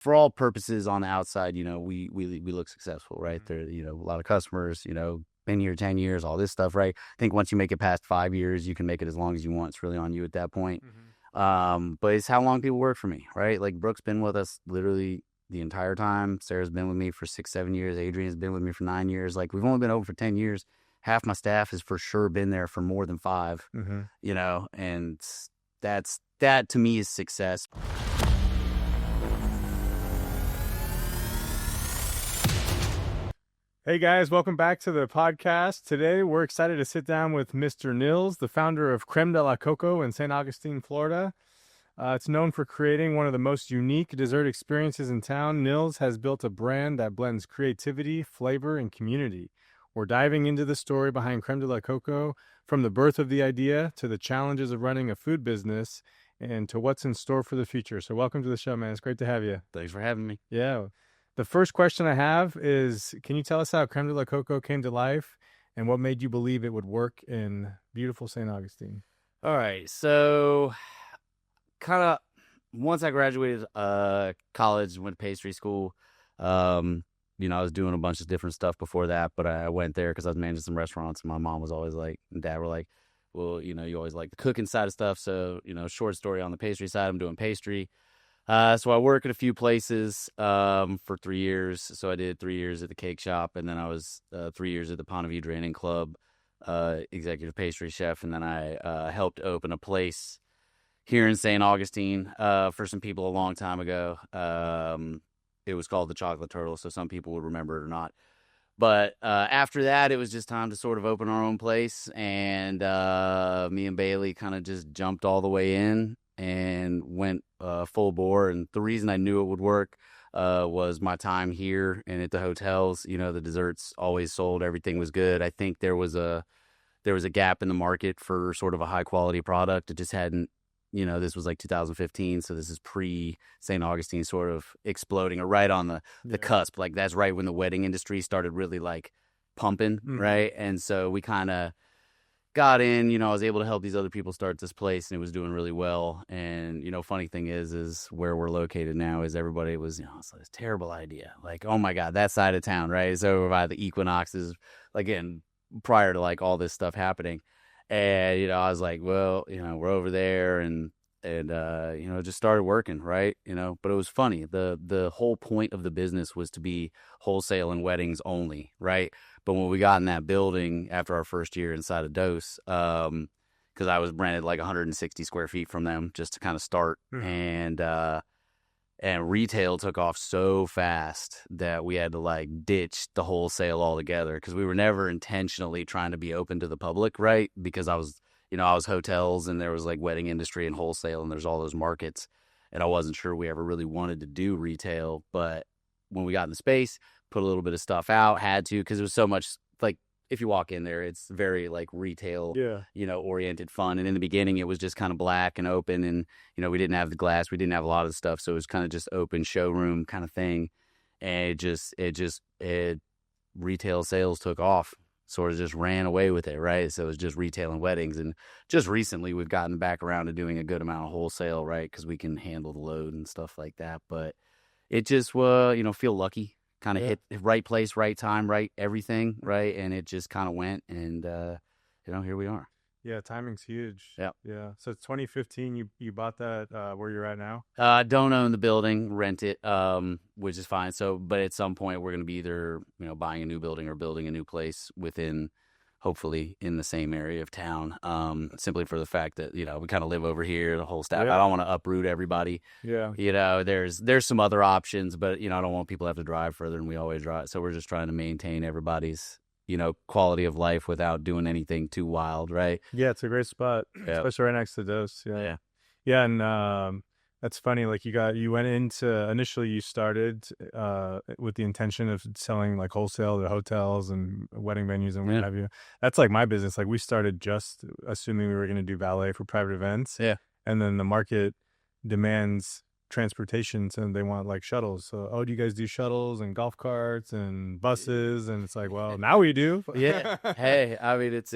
for all purposes on the outside, we look successful, right? There, a lot of customers, been here 10 years, all this stuff, right? I think once you make it past 5 years, you can make it as long as you want. It's really on you at that point. But it's how long people work for me, right? Like Brooke's been with us literally the entire time. Sarah's been with me for 6, 7 years. Adrian's been with me for 9 years. Like we've only been open for 10 years. Half my staff has for sure been there for more than 5, and that to me is success. Hey guys, welcome back to the podcast. Today we're excited to sit down with Mr. Nils, the founder of Crème De La Cocoa in St. Augustine, Florida. It's known for creating one of the most unique dessert experiences in town. Nils has built a brand that blends creativity, flavor, and community. We're diving into the story behind Crème De La Cocoa, from the birth of the idea to the challenges of running a food business and to what's in store for the future. So welcome to the show, man. It's great to have you. Thanks for having me. Yeah. The first question I have is, can you tell us how Crème De La Cocoa came to life and what made you believe it would work in beautiful St. Augustine? All right. So kind of once I graduated college, went to pastry school, I was doing a bunch of different stuff before that, but I went there because I was managing some restaurants, and my mom was always like, and dad were like, well, you always like the cooking side of stuff. So, short story on the pastry side, I'm doing pastry. So I work at a few places for 3 years. So I did 3 years at the cake shop, and then I was 3 years at the Ponte Vedra Inn Club, executive pastry chef, and then I helped open a place here in St. Augustine for some people a long time ago. It was called the Chocolate Turtle, so some people would remember it or not. But after that, it was just time to sort of open our own place, and me and Bailey kind of just jumped all the way in and went full bore. And the reason I knew it would work was my time here and at the hotels. The desserts always sold. Everything was good. I think there was a gap in the market for sort of a high quality product. It just hadn't, this was like 2015. So this is pre St. Augustine sort of exploding, or right on the cusp. Like that's right when the wedding industry started really like pumping. Right. And so we kind of got in, I was able to help these other people start this place, and it was doing really well. And, funny thing is where we're located now is everybody was, it's a terrible idea. Like, oh my God, that side of town, right? It's over by the equinoxes, again, prior to like all this stuff happening. And, I was like, well, we're over there, and it just started working, right? But it was funny. The whole point of the business was to be wholesale and weddings only, right? But when we got in that building after our first year inside of Dose, because I was rented like 160 square feet from them just to kind of start, and retail took off so fast that we had to like ditch the wholesale altogether, because we were never intentionally trying to be open to the public, right? Because I was hotels, and there was like wedding industry and wholesale, and there's all those markets, and I wasn't sure we ever really wanted to do retail. But when we got in the space, put a little bit of stuff out, had to, because it was so much, like, if you walk in there, it's very like retail, oriented fun. And in the beginning, it was just kind of black and open, and, we didn't have the glass, we didn't have a lot of the stuff. So it was kind of just open showroom kind of thing. And retail sales took off, sort of just ran away with it, right? So it was just retail and weddings. And just recently, we've gotten back around to doing a good amount of wholesale, right? Because we can handle the load and stuff like that. But it just, feel lucky. Kind of hit right place, right time, right everything, right? And it just kind of went, and, here we are. Yeah, timing's huge. Yeah. Yeah. So it's 2015, you bought that where you're at now? Don't own the building, rent it, which is fine. So, but at some point, we're going to be either, buying a new building or building a new place within, hopefully in the same area of town, simply for the fact that, we kind of live over here, the whole staff. I don't want to uproot everybody. Yeah. There's some other options, but, I don't want people to have to drive further than we always drive. So we're just trying to maintain everybody's, quality of life without doing anything too wild, right? Yeah, it's a great spot, especially right next to Dose. Yeah. Yeah, and that's funny. Like initially you started with the intention of selling like wholesale to hotels and wedding venues and what have you. That's like my business. Like we started just assuming we were going to do valet for private events. Yeah. And then the market demands transportation, and they want like shuttles. So, do you guys do shuttles and golf carts and buses? And it's like, well, now we do. Yeah. Hey, I mean, it's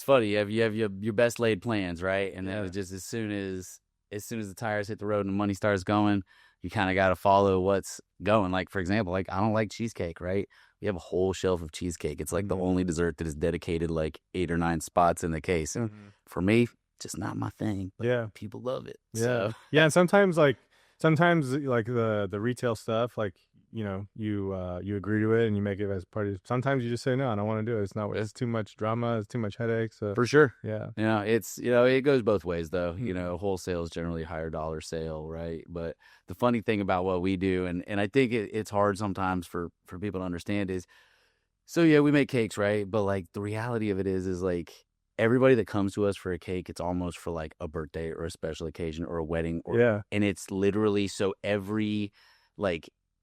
funny. You have your best laid plans, right? And then just as soon as the tires hit the road and the money starts going, you kind of got to follow what's going. Like, for example, like I don't like cheesecake, right? We have a whole shelf of cheesecake. It's like the only dessert that is dedicated like 8 or 9 spots in the case. And for me, just not my thing. But people love it. Yeah. So. Yeah. And sometimes like the retail stuff, like, you know, you agree to it and you make it as part of, sometimes you just say, no, I don't want to do it. It's too much drama. It's too much headaches. So. For sure. Yeah. It's, it goes both ways though. Wholesale is generally a higher dollar sale, right? But the funny thing about what we do, and I think it's hard sometimes for people to understand is, so yeah, we make cakes, right? But like the reality of it is like everybody that comes to us for a cake, it's almost for like a birthday or a special occasion or a wedding. And it's literally so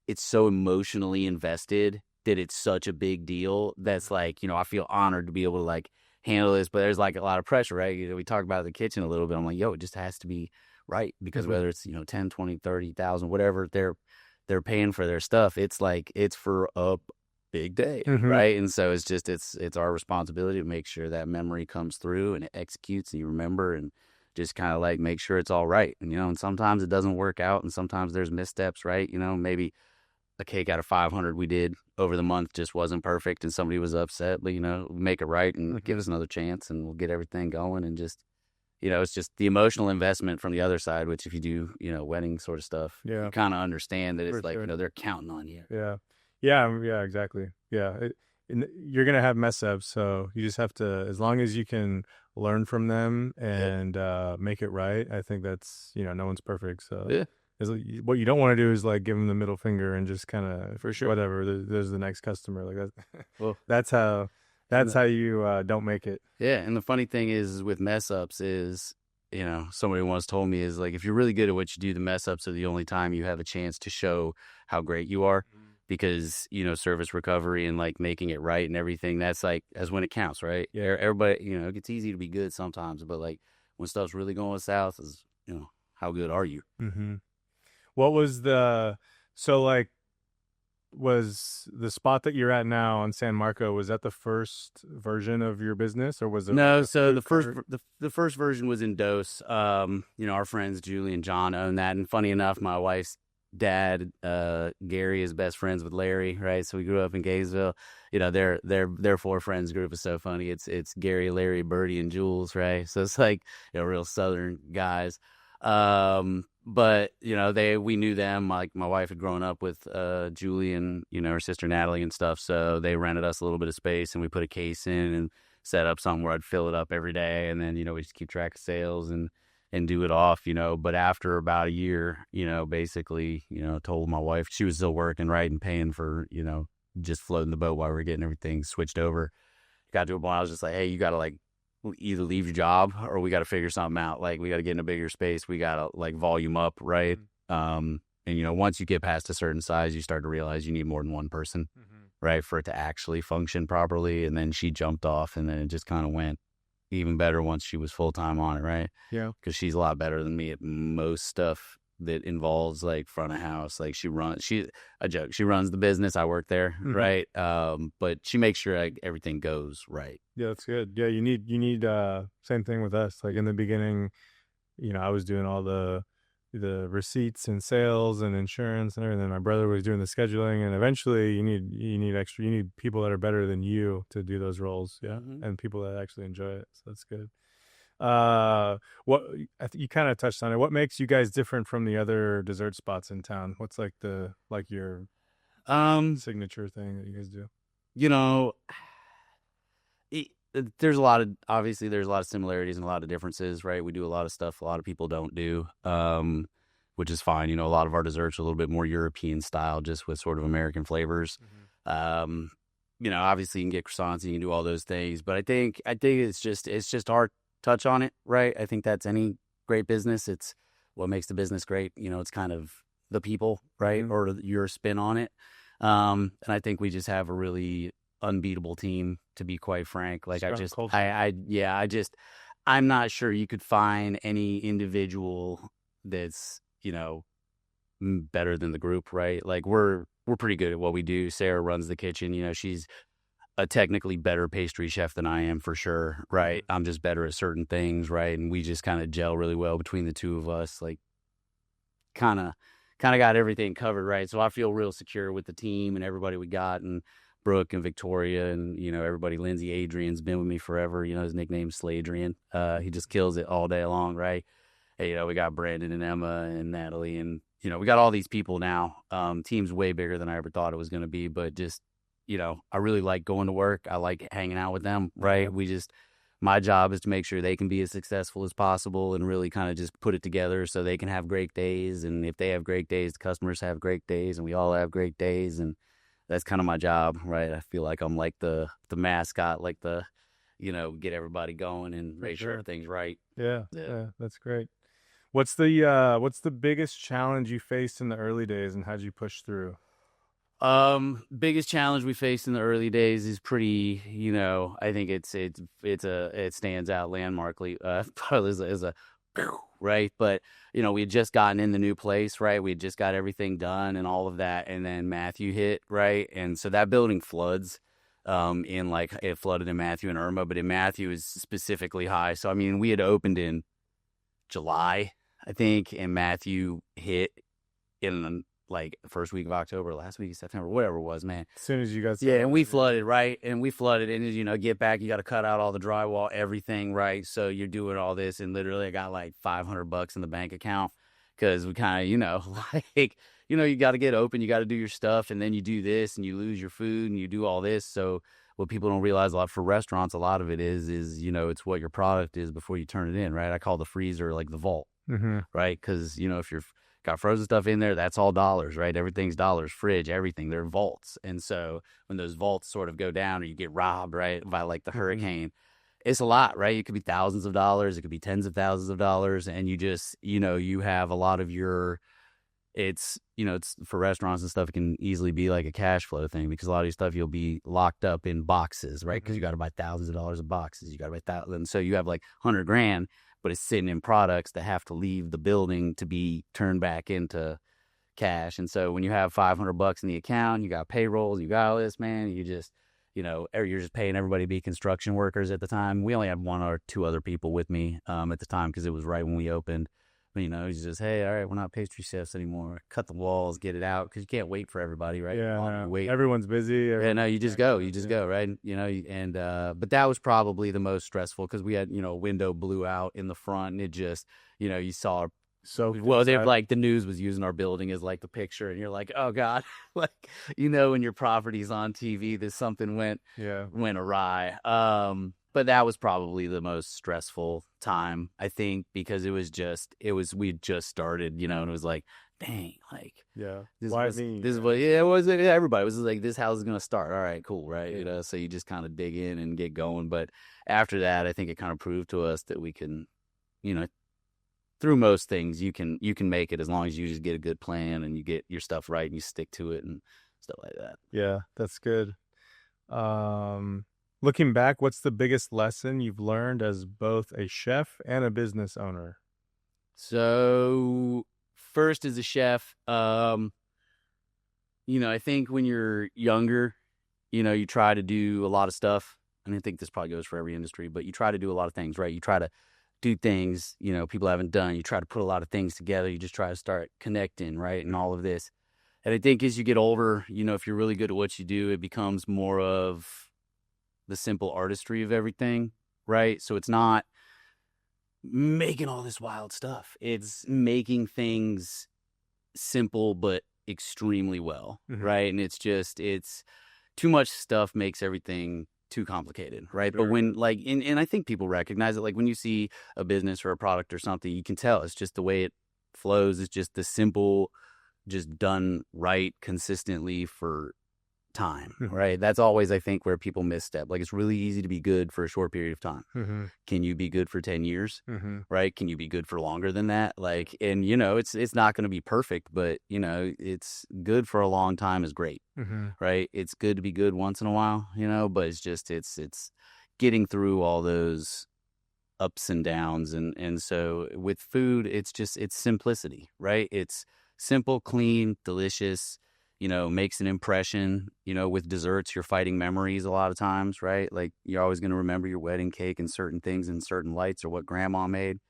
it's so emotionally invested that it's such a big deal. That's like, I feel honored to be able to like handle this, but there's like a lot of pressure, right? We talked about the kitchen a little bit. I'm like, it just has to be right, because whether it's, 10, 20, 30,000, whatever they're paying for their stuff, it's like, it's for a big day, right? And so it's our responsibility to make sure that memory comes through and it executes and you remember, and just kind of like make sure it's all right. And, and sometimes it doesn't work out and sometimes there's missteps, right? Maybe a cake out of 500 we did over the month just wasn't perfect and somebody was upset, but, make it right and give us another chance and we'll get everything going. And just, it's just the emotional investment from the other side, which if you do, wedding sort of stuff, you kind of understand that it's like, they're counting on you. Yeah. Yeah, exactly. Yeah. You're going to have mess ups. So you just have to, as long as you can learn from them and make it right, I think that's, no one's perfect. So what you don't want to do is like give them the middle finger and just kind of, for sure, whatever, there's the next customer like that. Well, that's how you don't make it. Yeah. And the funny thing is with mess ups is, somebody once told me is like, if you're really good at what you do, the mess ups are the only time you have a chance to show how great you are. Because, service recovery and like making it right and everything, that's when it counts, right? Yeah. Everybody, it gets easy to be good sometimes, but like when stuff's really going south is, how good are you? What was was the spot that you're at now on San Marco, was that the first version of your business or was it? No. So the first version was in Dose. Our friends Julie and John own that. And funny enough, my wife's dad, Gary, is best friends with Larry, right? So we grew up in Gainesville. Their 4 friends group is so funny. It's Gary, Larry, Bertie, and Jules, right? So it's like, real Southern guys. But we knew them. Like my wife had grown up with Julie and her sister Natalie and stuff. So they rented us a little bit of space and we put a case in and set up somewhere I'd fill it up every day, and then we just keep track of sales and do it off, but after about a year, basically, told my wife, she was still working, right, and paying for, just floating the boat while we were getting everything switched over. Got to a point I was just like, hey, you got to like either leave your job or we got to figure something out. Like we got to get in a bigger space. We got to like volume up, right? And, once you get past a certain size, you start to realize you need more than one person, right, for it to actually function properly. And then she jumped off and then it just kind of went even better once she was full-time on it, right? Yeah. Because she's a lot better than me at most stuff that involves like front of house. Like she runs the business. I work there, right? But she makes sure like everything goes right. Yeah, that's good. Yeah, you need same thing with us. Like in the beginning, I was doing all the receipts and sales and insurance and everything. My brother was doing the scheduling, and eventually you need people that are better than you to do those roles. Yeah. And people that actually enjoy it. So that's good. You kind of touched on it. What makes you guys different from the other dessert spots in town? What's like your signature thing that you guys do? There's a lot of similarities and a lot of differences, right? We do a lot of stuff a lot of people don't do, which is fine. A lot of our desserts are a little bit more European style, just with sort of American flavors. Obviously you can get croissants, you can do all those things, but I think it's just our touch on it, right? I think that's any great business. It's what makes the business great. It's kind of the people, right? Or your spin on it. And I think we just have a really unbeatable team, to be quite frank. Like I'm not sure you could find any individual that's better than the group, right? Like we're pretty good at what we do. Sarah runs the kitchen. She's a technically better pastry chef than I am, for sure, right? I'm just better at certain things, right? And we just kind of gel really well between the two of us. Like kind of kind of got everything covered, right? So I feel real secure with the team and everybody we got, and Brooke and Victoria and, everybody. Lindsay, Adrian's been with me forever. His nickname's Sladrian. He just kills it all day long, right? Hey, we got Brandon and Emma and Natalie, and, we got all these people now. Team's way bigger than I ever thought it was going to be, but just, I really like going to work. I like hanging out with them, right? My job is to make sure they can be as successful as possible and really kind of just put it together so they can have great days. And if they have great days, the customers have great days, and we all have great days. And that's kind of my job, right? I feel like I'm like the mascot, like get everybody going and make sure everything's right. Yeah, that's great. What's the biggest challenge you faced in the early days, and how'd you push through? Biggest challenge we faced in the early days is pretty, I think it stands out landmarkly, as a right. But, we had just gotten in the new place, right? We had just got everything done and all of that. And then Matthew hit, right? And so that building floods, it flooded in Matthew and Irma, but in Matthew is specifically high. So, I mean, we had opened in July, I think, and Matthew hit in the first week of October, last week of September, whatever it was, man. As soon as you guys... Yeah, and we flooded, right? And we flooded, and, get back, you got to cut out all the drywall, everything, right? So you're doing all this, and literally I got like $500 in the bank account because we kind of, you got to get open, you got to do your stuff, and then you do this, and you lose your food, and you do all this. So what people don't realize a lot for restaurants, a lot of it is it's what your product is before you turn it in, right? I call the freezer like the vault, right? Because, if you're got frozen stuff in there, that's all dollars, right? Everything's dollars, fridge, everything, they're vaults. And so when those vaults sort of go down or you get robbed, right, by like the hurricane, it's a lot, right? It could be thousands of dollars, it could be tens of thousands of dollars, and you just, you have a lot of it's for restaurants and stuff, it can easily be like a cash flow thing because a lot of your stuff you'll be locked up in boxes, right? Because you got to buy thousands of dollars of boxes, you got to buy thousands, and so you have like $100,000, but it's sitting in products that have to leave the building to be turned back into cash. And so when you have $500 in the account, you got payrolls, you got all this, man, you just, you're just paying everybody to be construction workers at the time. We only had one or two other people with me at the time because it was right when we opened. But, it's just, hey, all right, we're not pastry chefs anymore. Cut the walls, get it out, because you can't wait for everybody, right? Yeah, wait. Everyone's busy. No, you just go, right? And but that was probably the most stressful because we had, a window blew out in the front, and it just, you saw. So they're like the news was using our building as like the picture, and you're like, oh God, like when your property's on TV, there's something went awry. But that was probably the most stressful time, I think, because we'd just started, and it was like, dang, like, everybody was like, this house is going to start. All right, cool. Right. Yeah. So you just kind of dig in and get going. But after that, I think it kind of proved to us that we can, through most things, you can make it as long as you just get a good plan and you get your stuff right and you stick to it and stuff like that. Yeah, that's good. Looking back, what's the biggest lesson you've learned as both a chef and a business owner? So first, as a chef, I think when you're younger, you try to do a lot of stuff. And I think this probably goes for every industry, but you try to do a lot of things, right? You try to do things, people haven't done. You try to put a lot of things together. You just try to start connecting, right? And all of this. And I think as you get older, if you're really good at what you do, it becomes more of the simple artistry of everything, right? So it's not making all this wild stuff. It's making things simple but extremely well, right? And it's too much stuff makes everything too complicated, right? Sure. But when and I think people recognize it, like when you see a business or a product or something, you can tell it's just the way it flows. It's just the simple, just done right consistently for time, right? That's always, I think, where people misstep. Like, it's really easy to be good for a short period of time. Can you be good for 10 years, right? Can you be good for longer than that? Like, and it's not going to be perfect, but it's good for a long time is great, right? It's good to be good once in a while, but it's just it's getting through all those ups and downs, and so with food, it's simplicity, right? It's simple, clean, delicious. Makes an impression. With desserts, you're fighting memories a lot of times, right? Like, you're always going to remember your wedding cake and certain things and certain lights or what grandma made.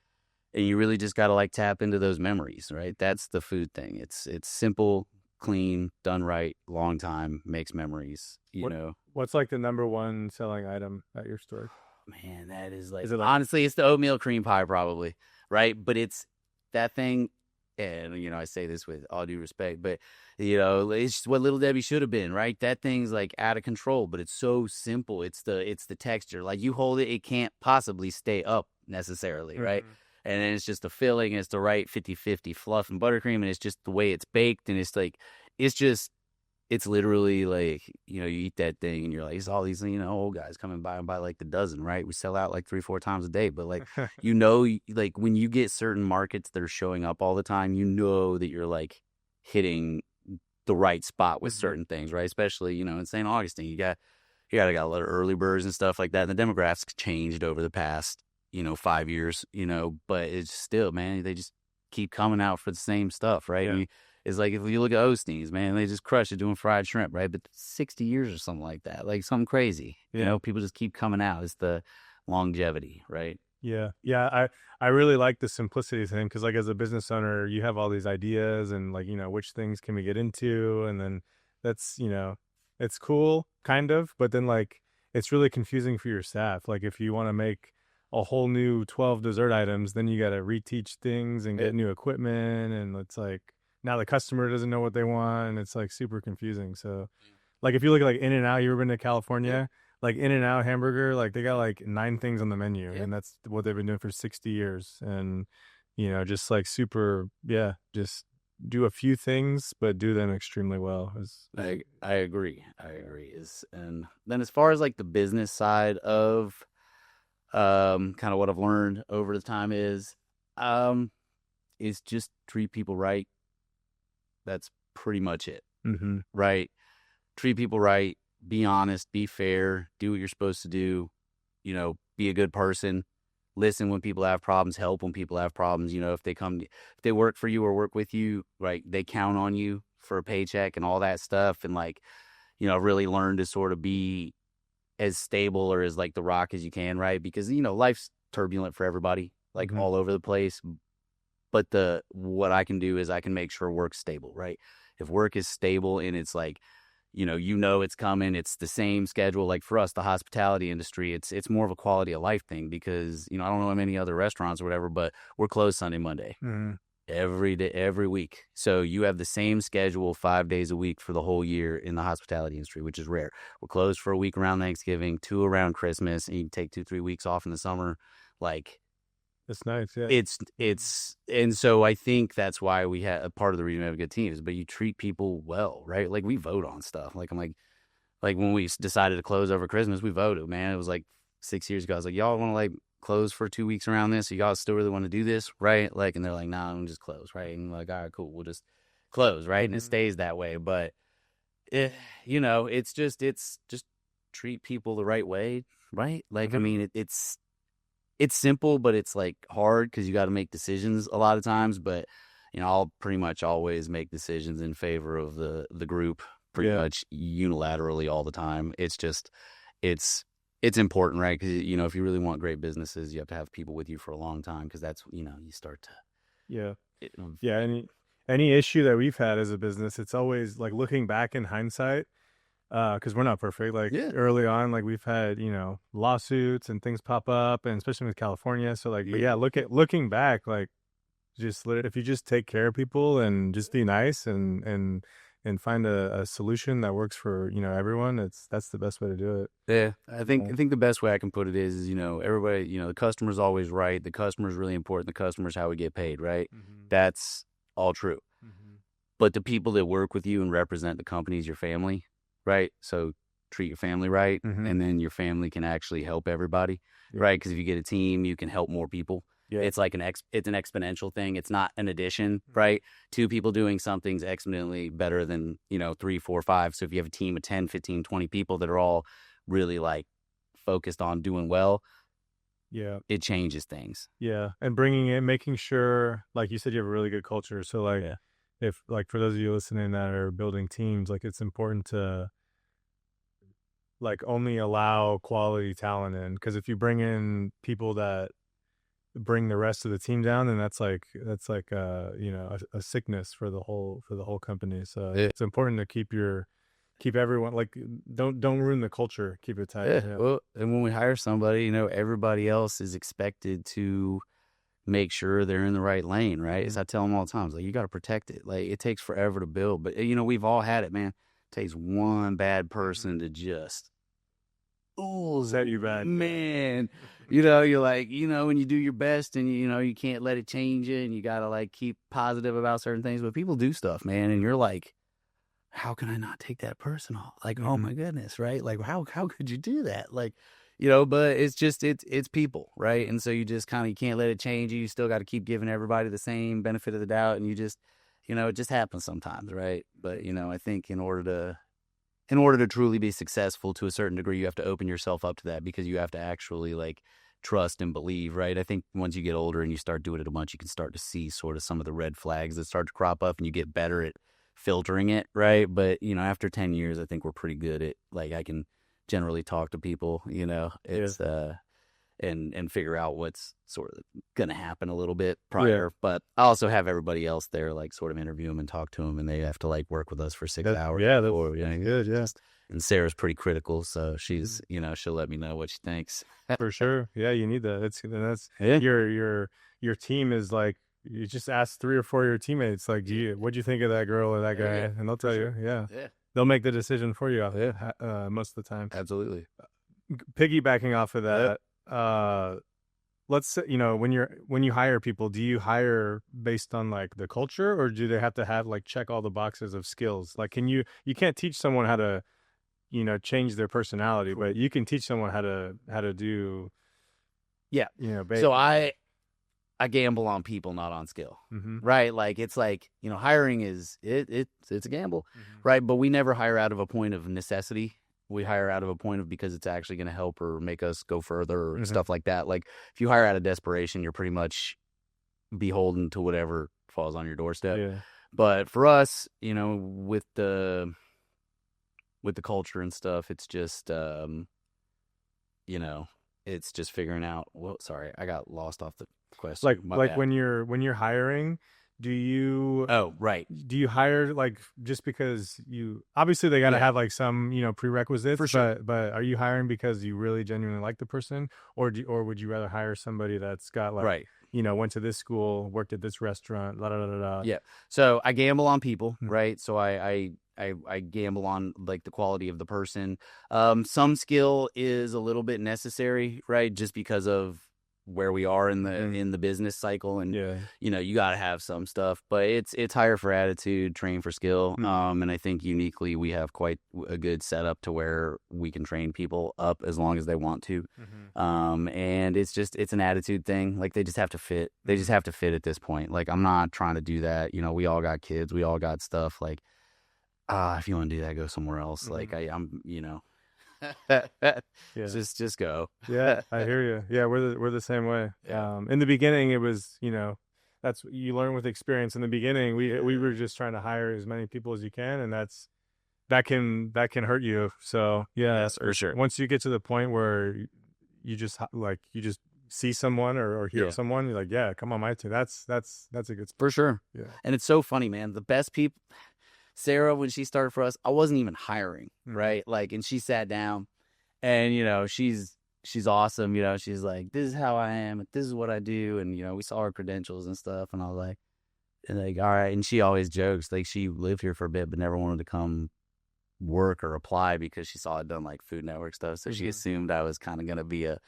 and you really just got to like tap into those memories, right? That's the food thing. It's simple, clean, done right, long time, makes memories, you What know. what's like the number one selling item at your store? Man, that is like Is it like honestly, it's the oatmeal cream pie probably, right? But it's that thing, and I say this with all due respect, but it's just what Little Debbie should have been, right? That thing's like out of control, but it's so simple. It's the texture. Like you hold it, it can't possibly stay up necessarily, right? Mhm. And then it's just the filling, it's the right 50-50 fluff and buttercream, and it's just the way it's baked, and it's like it's just it's literally like, you eat that thing and you're like, it's all these, old guys coming by and buy like the dozen, right? We sell out like 3-4 times a day. But like, like when you get certain markets that are showing up all the time, that you're like hitting the right spot with Mhm. certain things, right? Especially, in St. Augustine, got a lot of early birds and stuff like that. And the demographics changed over the past, 5 years, but it's still, man, they just keep coming out for the same stuff, right? Yeah. It's like if you look at Osteen's, man, they just crush it doing fried shrimp, right? But 60 years or something like that, like something crazy. Yeah. People just keep coming out. It's the longevity, right? Yeah. Yeah. I really like the simplicity thing because, like, as a business owner, you have all these ideas and, like, which things can we get into? And then that's, it's cool, kind of, but then, like, it's really confusing for your staff. Like, if you want to make a whole new 12 dessert items, then you got to reteach things and Yeah. get new equipment. And it's like now the customer doesn't know what they want. And it's like super confusing. So, like, if you look at like In and Out, you ever been to California? Like In and Out hamburger, like they got like 9 things on the menu, Yeah. and that's what they've been doing for 60 years. And just like super, yeah, just do a few things, but do them extremely well. I agree. I agree. And then as far as like the business side of kind of what I've learned over the time um is just treat people right. That's pretty much it, Mm-hmm. right? Treat people right, be honest, be fair, do what you're supposed to do, be a good person, listen when people have problems, help when people have problems. If they work for you or work with you, right, they count on you for a paycheck and all that stuff. And like, really learn to sort of be as stable or as like the rock as you can, right? Because, life's turbulent for everybody, like Mm-hmm. all over the place. But what I can do is I can make sure work's stable, right? If work is stable and it's like, it's coming, it's the same schedule. Like for us, the hospitality industry, it's more of a quality of life thing because, I don't know many other restaurants or whatever, but we're closed Sunday, Monday, Mm-hmm. every day, every week. So you have the same schedule 5 days a week for the whole year in the hospitality industry, which is rare. We're closed for a week around Thanksgiving, 2 around Christmas, and you can take 2-3 weeks off in the summer. Like, It's nice, yeah. and so I think that's why we had a part of the reason we have good teams, but you treat people well, right? Like we vote on stuff. Like I'm like when we decided to close over Christmas, we voted, man. It was like 6 years ago. I was like, y'all want to like close for 2 weeks around this? So y'all still really want to do this, right? Like, and they're like, nah, I'm just close, right? And I'm like, all right, cool, we'll just close, right? And it Mm-hmm. stays that way. But it's just treat people the right way, right? Like, I Mm-hmm. mean, it's simple, but it's like hard because you got to make decisions a lot of times. But I'll pretty much always make decisions in favor of the group, pretty Yeah. much unilaterally all the time. It's just it's important, right? Because if you really want great businesses, you have to have people with you for a long time because that's you start to. Yeah. It, Yeah. Any issue that we've had as a business, it's always like looking back in hindsight, because we're not perfect. Like yeah, early on, like we've had, lawsuits and things pop up, and especially with California. So like, but yeah, looking back, like if you just take care of people and just be nice and find a solution that works for, everyone, that's the best way to do it. yeah. I think Yeah. I think the best way I can put it is everybody the customer's always right. The customer's really important. The customer's how we get paid, right? Mm-hmm. That's all true. Mm-hmm. But the people that work with you and represent the company is your family, right? So treat your family right, Mm-hmm. and then your family can actually help everybody, Yeah. right? Because if you get a team, you can help more people. Yeah. It's like it's an exponential thing. It's not an addition, right? 2 people doing something's exponentially better than 3, 4, 5. So if you have a team of 10, 15, 20 people that are all really like focused on doing well, Yeah. it changes things. Yeah. And bringing in, making sure, like you said, you have a really good culture. So like, Yeah. if like for those of you listening that are building teams, like it's important to like only allow quality talent in, because if you bring in people that bring the rest of the team down, then that's like you know, a sickness for the whole company. So Yeah. it's important to keep everyone, like, don't ruin the culture, keep it tight. Yeah. Well, and when we hire somebody, everybody else is expected to make sure they're in the right lane, right? As I tell them all the time, it's like, you got to protect it. Like, it takes forever to build, but we've all had it, man. It takes one bad person to just, Set you back, man. You're like, when you do your best and you can't let it change you, and you got to like keep positive about certain things, but people do stuff, man. And you're like, how can I not take that person off? Like, oh my goodness, right? Like, how could you do that? Like, but it's just, it's people, right? And so you just kind of, you can't let it change you. You still got to keep giving everybody the same benefit of the doubt. And you just, it just happens sometimes, right? But, I think in order to truly be successful to a certain degree, you have to open yourself up to that, because you have to actually like trust and believe, right? I think once you get older and you start doing it a bunch, you can start to see sort of some of the red flags that start to crop up, and you get better at filtering it, right? But after 10 years, I think we're pretty good at, like, I can generally talk to people, it's and figure out what's sort of gonna happen a little bit prior. But I also have everybody else there, like, sort of interview them and talk to them, and they have to like work with us for 6 hours. Yeah, that's good. Yeah. And Sarah's pretty critical, so she's she'll let me know what she thinks. For sure. Yeah, you need that. That's your team is like, you just ask 3 or 4 of your teammates, like, what'd you think of that girl or that guy? Yeah, and they'll tell you. Yeah. They'll make the decision for you. Most of the time. Absolutely. Piggybacking off of that, let's say, when you hire people, do you hire based on like the culture, or do they have to have like check all the boxes of skills? Like, you can't teach someone how to change their personality, but you can teach someone how to do. Yeah. So I gamble on people, not on skill, right? Like, it's like, hiring is, it's a gamble, right? But we never hire out of a point of necessity. We hire out of a point of, because it's actually going to help or make us go further or stuff like that. Like, if you hire out of desperation, you're pretty much beholden to whatever falls on your doorstep. Yeah. But for us, with the culture and stuff, it's just, it's just figuring out. Well, sorry, I got lost off the question. Like when you're hiring, do you hire like just because obviously they got to have like some prerequisites, for sure. But are you hiring because you really genuinely like the person, or would you rather hire somebody that's got like went to this school, worked at this restaurant, la da da da? Yeah. So I gamble on people, right? So I gamble on like the quality of the person. Some skill is a little bit necessary, right? Just because of where we are in the business cycle, and you got to have some stuff, but it's hire for attitude, train for skill. And I think uniquely we have quite a good setup to where we can train people up as long as they want to. And it's an attitude thing. Like, they just have to fit. They just have to fit at this point. Like, I'm not trying to do that. We all got kids, we all got stuff. Like, if you want to do that, go somewhere else. Like, I'm just go. Yeah, I hear you. Yeah, we're the same way. In the beginning, it was that's what you learn with experience. In the beginning, we were just trying to hire as many people as you can, and that can hurt you. So yes, for sure. Once you get to the point where you just see someone or hear someone, you're like, yeah, come on my team. That's a good spot. For sure. Yeah. And it's so funny, man. The best people, Sarah, when she started for us, I wasn't even hiring, right? Like, and she sat down, and she's awesome. She's like, this is how I am, this is what I do, and we saw her credentials and stuff, and I was like, all right. And she always jokes, like, she lived here for a bit but never wanted to come work or apply because she saw I'd done like Food Network stuff, so she assumed I was kind of gonna be a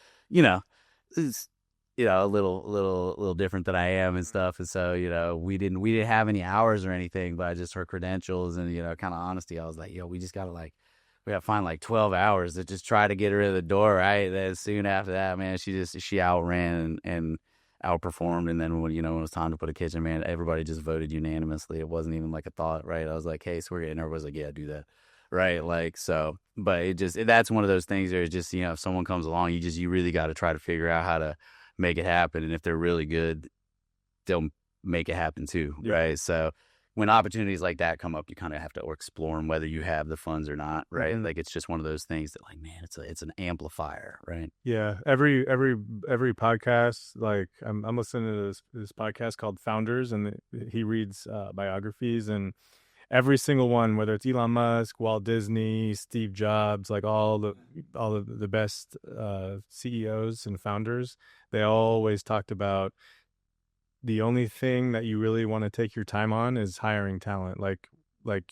a little different than I am and stuff. And so, we didn't have any hours or anything, but I just her credentials and, kind of honesty. I was like, we just gotta we gotta find like 12 hours to just try to get her in the door. Right. Then soon after that, man, she outran and outperformed. And then when it was time to put a kitchen, man, everybody just voted unanimously. It wasn't even like a thought. Right. I was like, hey, so we're getting, everybody's like, yeah, do that. Right. Like, so, but that's one of those things where it's just, if someone comes along, you really got to try to figure out how to make it happen. And if they're really good, they'll make it happen too. Right. So when opportunities like that come up, you kind of have to explore them, whether you have the funds or not, right? Mhm. Like it's just one of those things that, like, man, it's an amplifier, right? Yeah, every podcast, like I'm listening to this podcast called Founders, and he reads biographies, and every single one, whether it's Elon Musk, Walt Disney, Steve Jobs, like all of the best CEOs and founders, they always talked about the only thing that you really want to take your time on is hiring talent. Like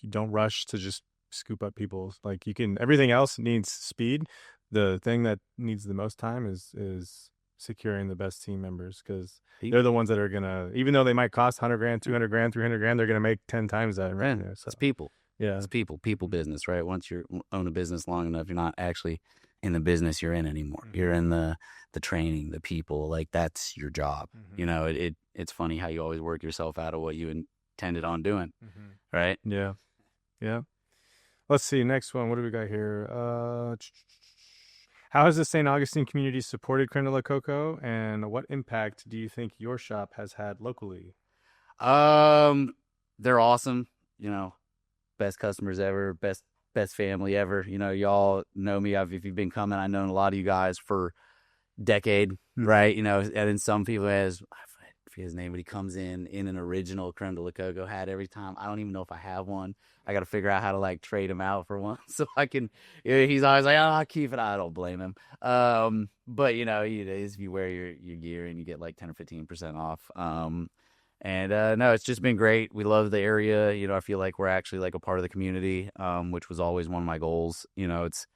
you don't rush to just scoop up people. Like you can, everything else needs speed. The thing that needs the most time is securing the best team members, because they're the ones that are gonna, even though they might cost 100 grand, 200 grand, 300 grand, they're gonna make 10 times that revenue. So It's people. yeah. It's people business, right? Once you own a business long enough, you're not actually in the business you're in anymore. You're in the training, the people. Like that's your job. You know, it's funny how you always work yourself out of what you intended on doing, right? Yeah. Yeah. Let's see. Next one. What do we got here? How has the St. Augustine community supported Crème de la Cocoa, and what impact do you think your shop has had locally? They're awesome. You know, best customers ever, best family ever. You know, y'all know me. If you've been coming, I've known a lot of you guys for decade, right? You know, and then some people I forget his name, but he comes in an original Crème de la Cocoa hat every time. I don't even know if I have one. I got to figure out how to like trade him out for one so I can. He's always like, "Oh, I'll keep it." I don't blame him. But you know, if you wear your gear and you get like 10 or 15% off. And no, it's just been great. We love the area. You know, I feel like we're actually like a part of the community, which was always one of my goals. You know, it's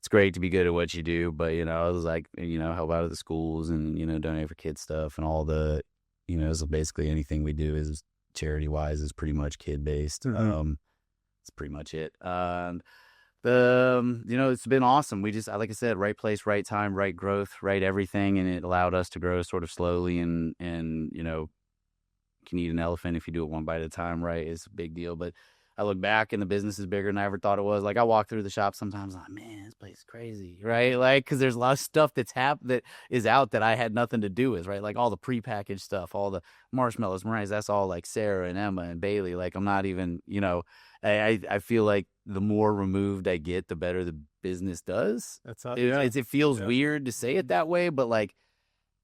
great to be good at what you do, but you know, I was like, you know, help out at the schools and, you know, donate for kids stuff and all the, you know, so basically anything we do is charity wise is pretty much kid based. It's pretty much it. You know, it's been awesome. We just, like I said, right place, right time, right growth, right everything, and it allowed us to grow sort of slowly and you know, you can eat an elephant if you do it one bite at a time, right? It's a big deal, but I look back and the business is bigger than I ever thought it was. Like I walk through the shop sometimes, I'm like, man, this place is crazy, right? Like, because there's a lot of stuff that is out that I had nothing to do with, right? Like all the prepackaged stuff, all the marshmallows, meringues, that's all like Sarah and Emma and Bailey. Like I'm not even, you know, I feel like the more removed I get, the better the business does. That's It feels weird to say it that way, but like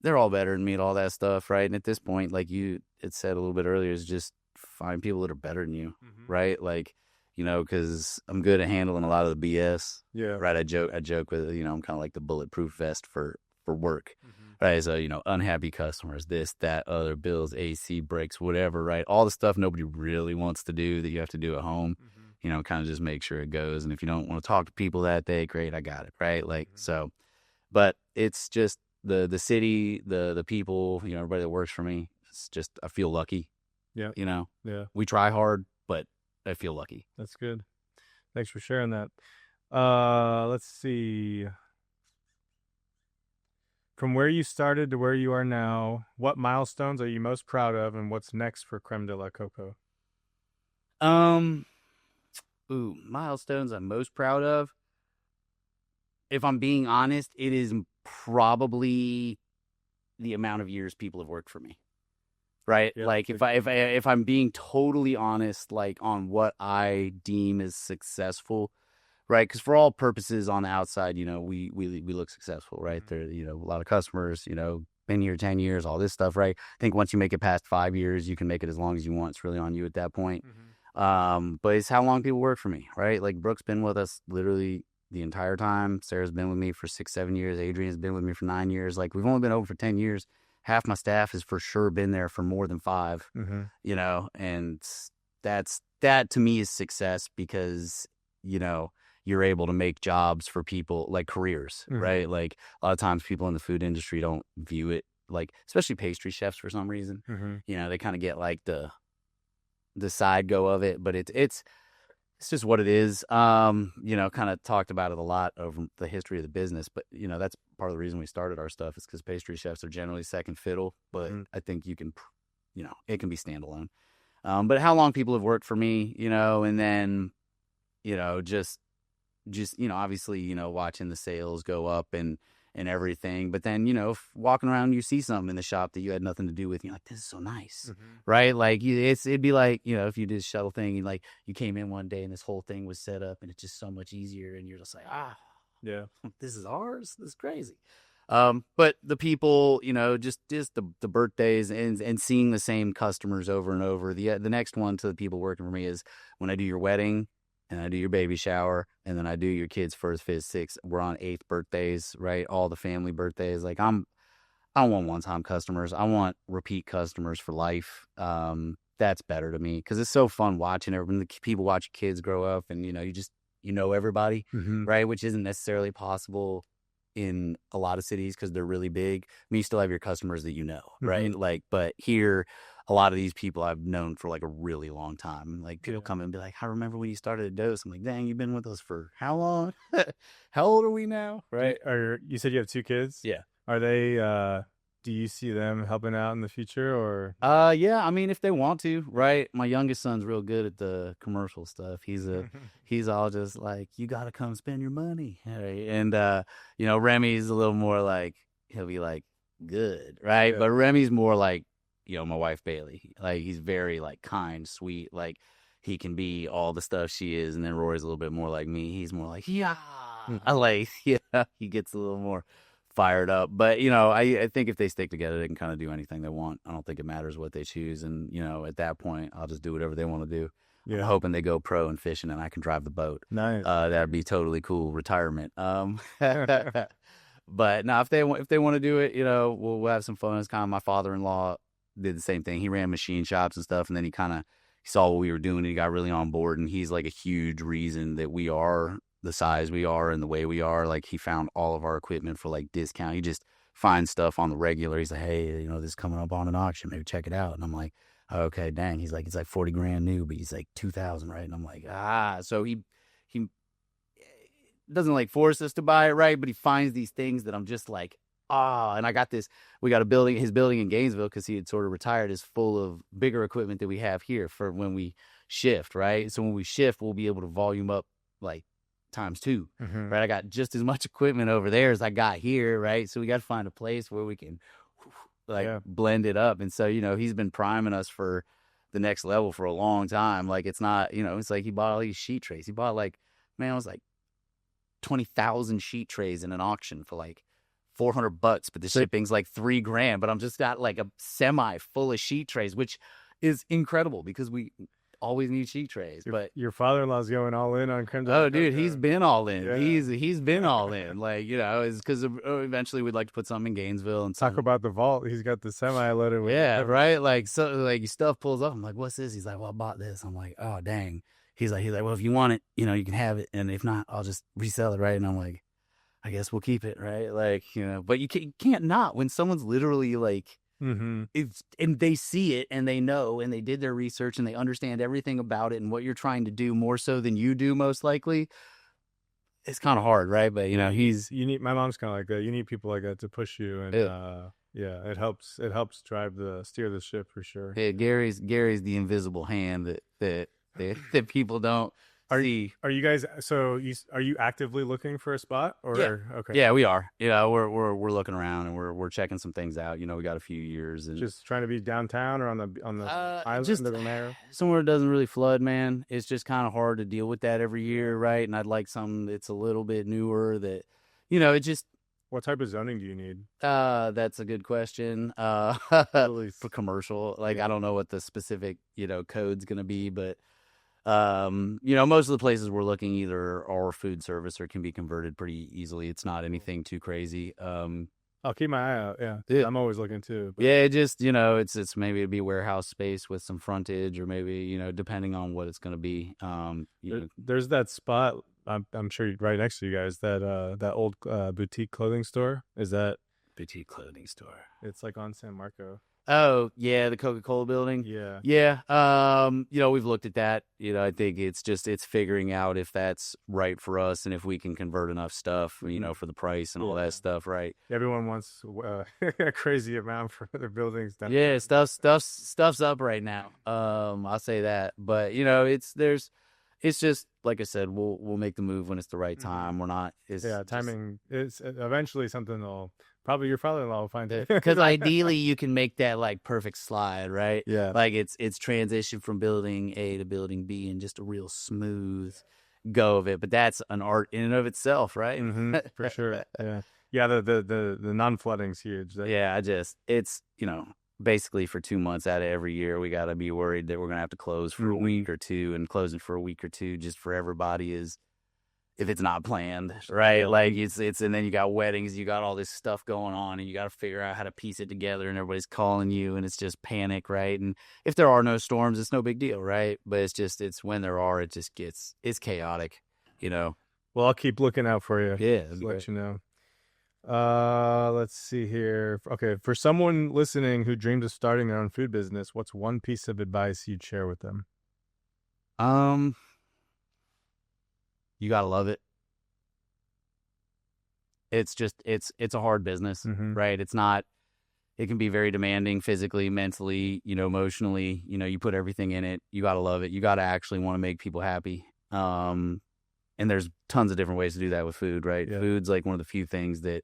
they're all better than me at all that stuff, right? And at this point, like you had said a little bit earlier, is just find people that are better than you, right? Like, you know, because I'm good at handling a lot of the BS. Yeah. Right. I joke with, you know, I'm kind of like the bulletproof vest for work. Right. So, you know, unhappy customers, this, that, other bills, AC breaks, whatever, right? All the stuff nobody really wants to do that you have to do at home, you know, kind of just make sure it goes. And if you don't want to talk to people that day, great, I got it. Right. Like, so, but it's just the city, the people, you know, everybody that works for me. It's just, I feel lucky. Yeah. You know, Yeah. we try hard, but I feel lucky. That's good. Thanks for sharing that. Let's see. From where you started to where you are now, what milestones are you most proud of, and what's next for Crème de la Cocoa? Milestones I'm most proud of. If I'm being honest, it is probably the amount of years people have worked for me. Right? Yeah, like if I'm being totally honest, like on what I deem as successful, right? Because for all purposes on the outside, you know, we look successful, right? There, you know, a lot of customers, you know, been here 10 years, all this stuff, right? I think once you make it past 5 years, you can make it as long as you want. It's really on you at that point. But it's how long people work for me, right? Like Brooke's been with us literally the entire time. Sarah's been with me for 6-7 years. Adrian's been with me for 9 years. Like we've only been open for 10 years. Half my staff has for sure been there for more than 5, you know, and that to me is success because, you know, you're able to make jobs for people like careers, right? Like a lot of times people in the food industry don't view it like, especially pastry chefs for some reason, you know, they kind of get like the side go of it, but it's just what it is. You know, kind of talked about it a lot over the history of the business, but you know, that's part of the reason we started our stuff is because pastry chefs are generally second fiddle, but I think you can, you know, it can be standalone. But how long people have worked for me, you know, and then, you know, just, you know, obviously, you know, watching the sales go up and and everything. But then, you know, walking around, you see something in the shop that you had nothing to do with. And you're like, this is so nice, right? Like it'd be like, you know, if you did a shuttle thing and like you came in one day and this whole thing was set up and it's just so much easier. And you're just like, Yeah. this is ours. This is crazy. But the people, you know, just the birthdays and seeing the same customers over and over. The next one to the people working for me is when I do your wedding and I do your baby shower and then I do your kids' first, fifth, sixth. We're on 8th birthdays, right? All the family birthdays. Like I don't want one-time customers. I want repeat customers for life. That's better to me because it's so fun watching everyone. The people watch your kids grow up, and you know, you know everybody, right? Which isn't necessarily possible in a lot of cities because they're really big. I mean, you still have your customers that you know, right? Like, but here, a lot of these people I've known for like a really long time. Like people come and be like, I remember when you started at Dose. I'm like, dang, you've been with us for how long? How old are we now? Right. You said you have 2 kids? Yeah. Are they, do you see them helping out in the future or? Yeah, I mean, if they want to, right? My youngest son's real good at the commercial stuff. He's all just like, you got to come spend your money. Right? And, you know, Remy's a little more like, he'll be like, good, right? Yeah. But Remy's more like, you know, my wife Bailey. Like, he's very like kind, sweet. Like, he can be all the stuff she is. And then Rory's a little bit more like me. He's more like, yeah. I like, yeah, he gets a little more fired up. But, you know, I think if they stick together, they can kind of do anything they want. I don't think it matters what they choose. And, you know, at that point, I'll just do whatever they want to do. Yeah. I'm hoping they go pro in fishing and I can drive the boat. Nice. That'd be totally cool retirement. But no, if they want to do it, you know, we'll have some fun. It's kind of my father-in-law did the same thing. He ran machine shops and stuff. And then he saw what we were doing and he got really on board. And he's like a huge reason that we are the size we are and the way we are. Like he found all of our equipment for like discount. He just finds stuff on the regular. He's like, hey, you know, this is coming up on an auction, maybe check it out. And I'm like, okay, dang. He's like, it's like 40 grand new, but he's like 2,000, right? And I'm like, so he doesn't like force us to buy it, right? But he finds these things that I'm just like, and I got this, we got his building in Gainesville because he had sort of retired, is full of bigger equipment that we have here for when we shift, right? So when we shift, we'll be able to volume up like times 2, right? I got just as much equipment over there as I got here, right? So we got to find a place where we can blend it up. And so, you know, he's been priming us for the next level for a long time. Like it's not, you know, it's like he bought all these sheet trays. He bought like, man, it was like 20,000 sheet trays in an auction for like $400, but the shipping's like $3,000. But I'm just got like a semi full of sheet trays, which is incredible because we always need sheet trays. But your father-in-law's going all in on Crème De La Cocoa. Dude, he's been all in. Yeah. He's been all in. Like, you know, it's because eventually we'd like to put something in Gainesville and talk about the vault. He's got the semi loaded with right. Like so, like stuff pulls up. I'm like, what's this? He's like, well, I bought this. I'm like, oh dang. He's like, well, if you want it, you know, you can have it, and if not, I'll just resell it, right? And I'm like, I guess we'll keep it, right? Like, you know, but you can't not when someone's literally like. And they see it and they know and they did their research and they understand everything about it and what you're trying to do more so than you do most likely. It's kind of hard, right? But you know, my mom's kind of like that. You need people like that to push you, and it helps steer the ship for sure. Yeah, Gary's the invisible hand that people don't see. Are you guys? So are you actively looking for a spot? Or okay, yeah, we are. You know, we're looking around and we're checking some things out. You know, we got a few years and just trying to be downtown or on the island. Just somewhere that doesn't really flood, man. It's just kind of hard to deal with that every year, right? And I'd like something that's a little bit newer. That, you know, it just. What type of zoning do you need? That's a good question. For commercial, like I don't know what the specific, you know, code's gonna be, but. You know, most of the places we're looking either are food service or can be converted pretty easily. It's not anything too crazy. I'll keep my eye out. Yeah. I'm always looking too. But. Yeah, just, you know, it's maybe it'd be warehouse space with some frontage or maybe, you know, depending on what it's going to be. There's that spot. I'm sure right next to you guys, that old boutique clothing store. Is that boutique clothing store? It's like on San Marco. Oh, yeah, the Coca-Cola building. Yeah. Yeah. You know, we've looked at that. You know, I think it's figuring out if that's right for us and if we can convert enough stuff, you know, for the price and all that stuff, right? Everyone wants a crazy amount for their buildings. Yeah, stuff's up right now. I'll say that. But, you know, it's just like I said, we'll make the move when it's the right Hmm. time. We're not. It's Yeah, just timing is eventually something will probably your father-in-law will find it. because Like, ideally you can make that like perfect slide, right? yeah. Like it's transition from building A to building B and just a real smooth go of it. But that's an art in and of itself, right? For sure. Yeah. Yeah, the non-flooding's huge. Yeah, it's, basically for 2 months out of every year, we got to be worried that we're going to have to close for a week or two, and closing for a week or two just for everybody is, if it's not planned, right? Yeah. Like and then you got weddings, you got all this stuff going on, and you got to figure out how to piece it together, and everybody's calling you, and it's just panic, right? And if there are no storms, it's no big deal, right? But it's when there are, it's chaotic, you know? Well, I'll keep looking out for you. Yeah. Just let you know. Let's see here. Okay, for someone listening who dreams of starting their own food business, what's one piece of advice you'd share with them? You got to love it. It's a hard business, right? It can be very demanding physically, mentally, emotionally. You put everything in it. You got to love it. You got to actually want to make people happy. And there's tons of different ways to do that with food, right? Yeah. Food's like one of the few things that,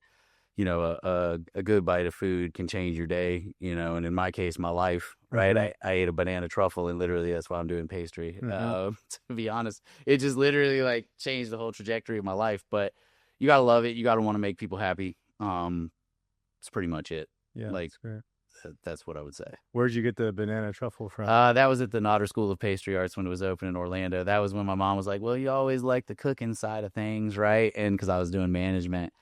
a good bite of food can change your day, and in my case, my life, right? I ate a banana truffle, and literally that's why I'm doing pastry. To be honest, it just literally like changed the whole trajectory of my life. But you got to love it. You got to want to make people happy. It's pretty much it. Yeah, like that's great. that's what I would say. Where'd you get the banana truffle from? That was at the Nodder School of Pastry Arts when it was open in Orlando. That was when my mom was like, well, you always like the cooking side of things, right? And because I was doing management.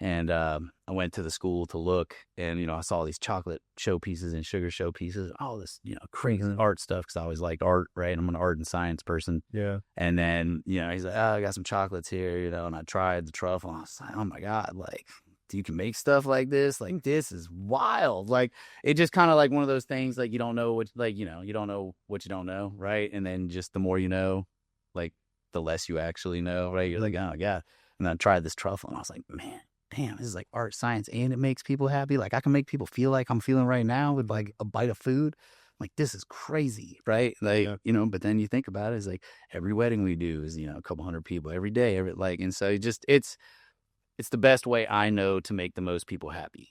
And I went to the school to look, and, I saw these chocolate showpieces and sugar showpieces, all this, crazy art stuff, because I always liked art, right? I'm an art and science person. Yeah. And then, he's like, oh, I got some chocolates here, and I tried the truffle. And I was like, oh, my God, like, you can make stuff like this? Like, this is wild. Like, it just kind of like one of those things, like, you don't know what, like, you don't know what you don't know, right? And then just the more you know, like, the less you actually know, right? You're like, oh, my God. And then I tried this truffle, and I was like, man, damn, this is like art, science, and it makes people happy. Like, I can make people feel like I'm feeling right now with like a bite of food. Like, this is crazy, right? Like, but then you think about it, it's like every wedding we do is, a couple hundred people every day, and so it's the best way I know to make the most people happy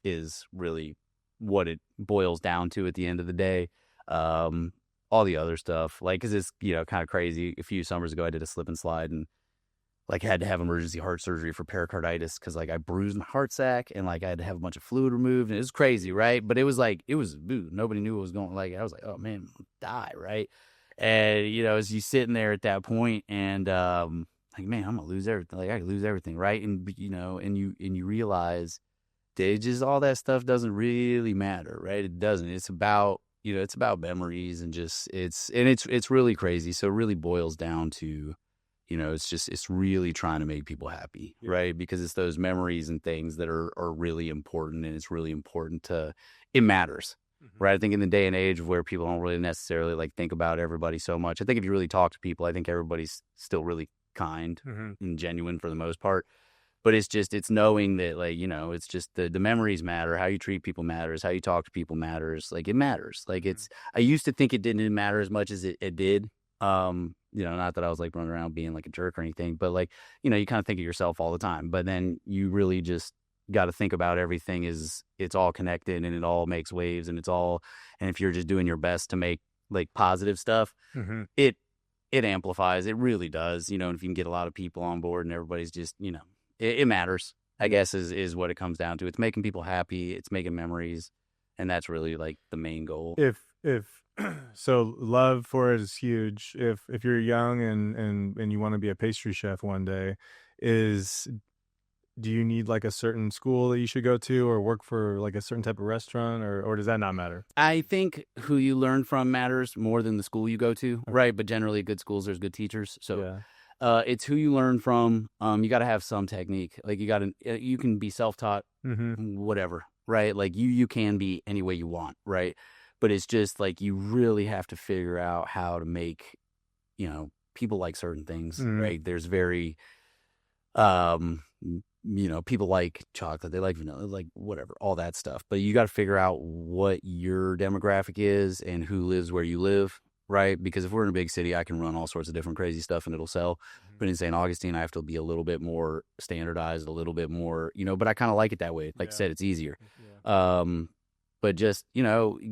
is really what it boils down to at the end of the day. All the other stuff, like, cause it's, kind of crazy. A few summers ago, I did a slip and slide, and like, had to have emergency heart surgery for pericarditis because, like, I bruised my heart sac, and, like, I had to have a bunch of fluid removed, and it was crazy, right? But it was like, nobody knew what was going, like, I was like, oh, man, I'm gonna die, right? And, as you sitting there at that point, and, like, man, I'm gonna lose everything. Like, I could lose everything, right? And, and you realize that just all that stuff doesn't really matter, right? It doesn't. It's about, it's about memories, and just, it's really crazy. So it really boils down to, it's really trying to make people happy, right? Because it's those memories and things that are really important, and it's really important it matters, right? I think in the day and age where people don't really necessarily like think about everybody so much, I think if you really talk to people, I think everybody's still really kind and genuine for the most part. But it's knowing that, like, it's just the memories matter. How you treat people matters. How you talk to people matters. Like, it matters. Like, I used to think it didn't matter as much as it did. Not that I was like running around being like a jerk or anything, but like, you kind of think of yourself all the time, but then you really just got to think about everything it's all connected, and it all makes waves, and and if you're just doing your best to make like positive stuff, it amplifies. It really does, and if you can get a lot of people on board and everybody's just, it matters, I guess is what it comes down to. It's making people happy. It's making memories. And that's really like the main goal. If so, love for it is huge. If you're young and you want to be a pastry chef one day, do you need like a certain school that you should go to, or work for like a certain type of restaurant, or does that not matter? I think who you learn from matters more than the school you go to, right? But generally, good schools, there's good teachers. So it's who you learn from. You got to have some technique. Like, you can be self-taught, whatever, right? Like, you can be any way you want, right? But it's just like, you really have to figure out how to make, people like certain things, right? There's very, people like chocolate, they like vanilla, like whatever, all that stuff. But you got to figure out what your demographic is and who lives where you live, right? Because if we're in a big city, I can run all sorts of different crazy stuff and it'll sell. But in St. Augustine, I have to be a little bit more standardized, a little bit more, but I kind of like it that way. Like I said, it's easier. Yeah. But just,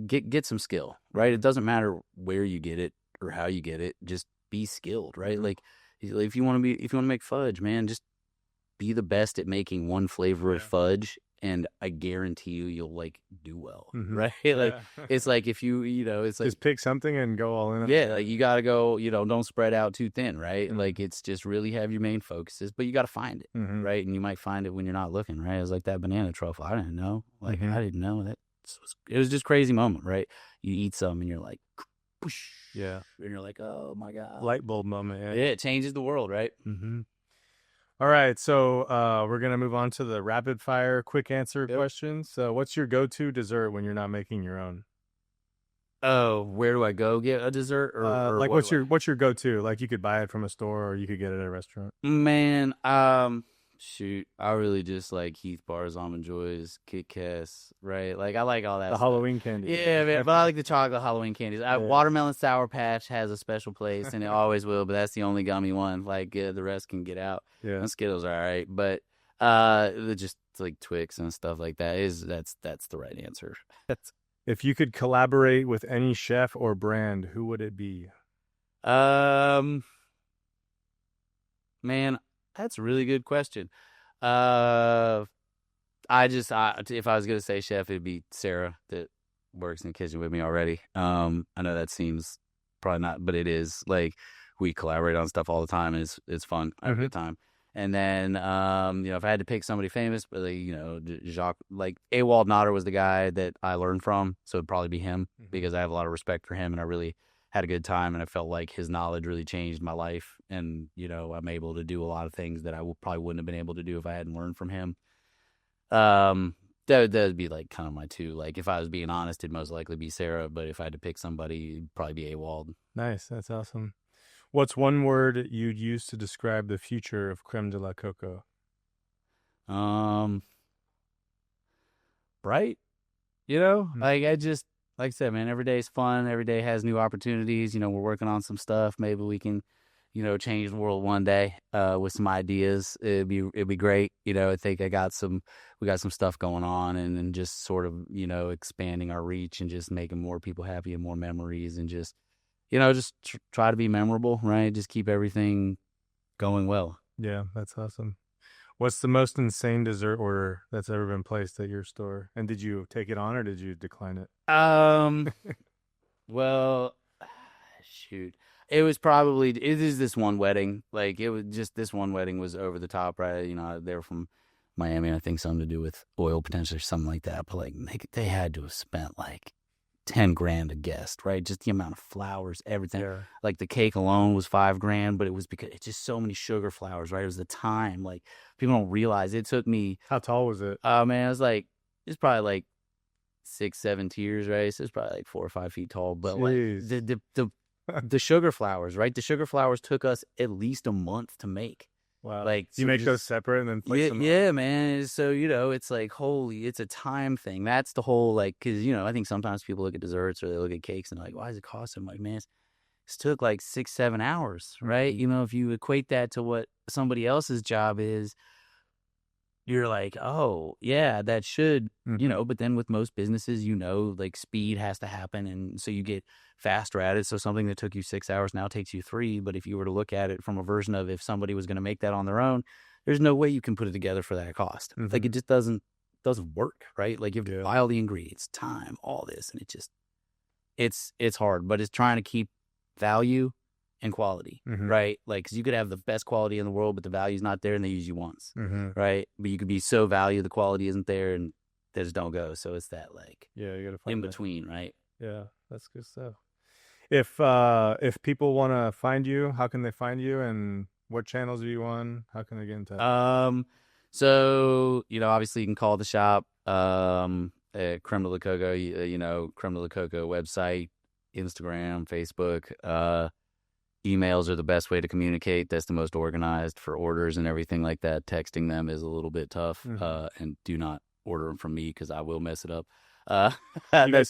get some skill, right? It doesn't matter where you get it or how you get it. Just be skilled, right? Like if you want to make fudge, man, just be the best at making one flavor of fudge, and I guarantee you'll like do well, right? Like it's like if it's like just pick something and go all in. Yeah, like you got to go, don't spread out too thin, right? Like it's just really have your main focuses, but you got to find it, right? And you might find it when you're not looking, right? It was like that banana truffle. I didn't know, I didn't know that. It was just crazy moment, right? You eat some and you're like, whoosh, and you're like, oh my god, light bulb moment. Yeah, it changes the world, right? All right, so we're gonna move on to the rapid fire quick answer questions. So what's your go-to dessert when you're not making your own? Oh, where do I go get a dessert? Or like what's your go-to? Like you could buy it from a store or you could get it at a restaurant. Man, shoot, I really just like Heath Bar's Almond Joys, Kit Kats, right? Like I like all that the stuff. Halloween candy. Yeah, man, but I like the chocolate Halloween candies. Watermelon Sour Patch has a special place, and it always will, but that's the only gummy one. Like the rest can get out. Yeah, and Skittles are all right, but just like Twix and stuff like that that's the right answer. If you could collaborate with any chef or brand, who would it be? Man, that's a really good question. If I was gonna say chef, it'd be Sarah that works in the kitchen with me already. I know that seems probably not, but it is. Like we collaborate on stuff all the time, and it's fun. I have a good time. And then if I had to pick somebody famous, but Jacques, like Ewald Notter was the guy that I learned from, so it'd probably be him because I have a lot of respect for him, and I really had a good time, and I felt like his knowledge really changed my life, and I'm able to do a lot of things that I probably wouldn't have been able to do if I hadn't learned from him. That'd be like kind of my two. Like if I was being honest, it'd most likely be Sarah, but if I had to pick somebody, it'd probably be Ewald. Nice, that's awesome. What's one word you'd use to describe the future of Crème De La Cocoa? Bright. Like like I said, man, every day is fun. Every day has new opportunities. We're working on some stuff. Maybe we can, change the world one day with some ideas. It'd be great. I think we got some stuff going on, and just sort of, expanding our reach and just making more people happy and more memories, and just, just try to be memorable, right? Just keep everything going well. Yeah, that's awesome. What's the most insane dessert order that's ever been placed at your store? And did you take it on or did you decline it? Well, shoot. It is this one wedding. Like it was just this one wedding was over the top, right? They were from Miami, and I think something to do with oil potentially or something like that. But like they had to have spent like $10,000 a guest, right? Just the amount of flowers, everything. Yeah. Like the cake alone was $5,000, but it was because it's just so many sugar flowers, right? It was the time. Like people don't realize it took me. How tall was it? Man, it's probably like 6-7 tiers, right? So it's probably like 4 or 5 feet tall. But Jeez. Like the sugar flowers, right? The sugar flowers took us at least a month to make. Wow. Like so you make those separate and then place them on? Man. So, it's like, it's a time thing. That's the whole, like, because, I think sometimes people look at desserts or they look at cakes and they're like, why does it cost them? Like, man, it took like 6-7 hours, right? If you equate that to what somebody else's job is, you're like, oh, yeah, that should, but then with most businesses, like speed has to happen. And so you get faster at it. So something that took you 6 hours now takes you 3. But if you were to look at it from a version of if somebody was going to make that on their own, there's no way you can put it together for that cost. Like it just doesn't work, right? Like you have to buy all the ingredients, time, all this. And it's hard, but it's trying to keep value and quality, right? Like, because you could have the best quality in the world, but the value's not there and they use you once, right? But you could be so valued, the quality isn't there and they just don't go. So it's that like, you gotta find in between, right? Yeah, that's good stuff. If people want to find you, how can they find you, and what channels are you on? How can they get in touch? So obviously you can call the shop, Crème De La Cocoa, Crème De La Cocoa website, Instagram, Facebook. Emails are the best way to communicate. That's the most organized for orders and everything like that. Texting them is a little bit tough. And do not order them from me because I will mess it up. Uh,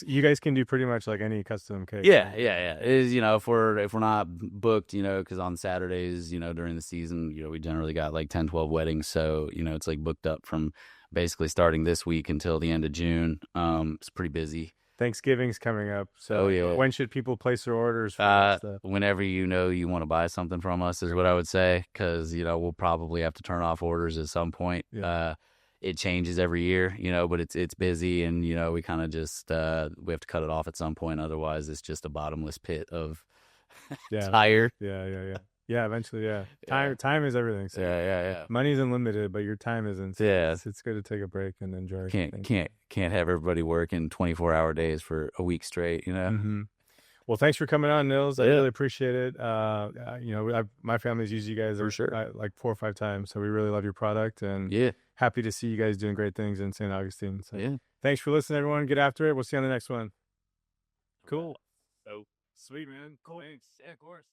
You guys can do pretty much like any custom cake. yeah. Is if we're not booked, because on Saturdays, during the season, we generally got like 10, 12 weddings, so it's like booked up from basically starting this week until the end of June. It's pretty busy. Thanksgiving's coming up, so Oh yeah. when should people place their orders for that stuff? Whenever you want to buy something from us is what I would say, because we'll probably have to turn off orders at some point. Yeah. It changes every year, but it's busy, and we kind of just we have to cut it off at some point, otherwise it's just a bottomless pit of tire. Yeah, eventually, yeah. Time is everything. So Yeah. money's unlimited, but your time isn't. So Yeah. it's good to take a break and enjoy. Can't have everybody working 24-hour days for a week straight, Mm-hmm. Well, thanks for coming on, Nils. I Yeah. really appreciate it. My family's used you guys For sure. like 4 or 5 times, so we really love your product, and Yeah. happy to see you guys doing great things in St. Augustine. So Yeah. thanks for listening, everyone. Get after it. We'll see you on the next one. Cool. So Sweet, man. cool. Thanks. Yeah, of course.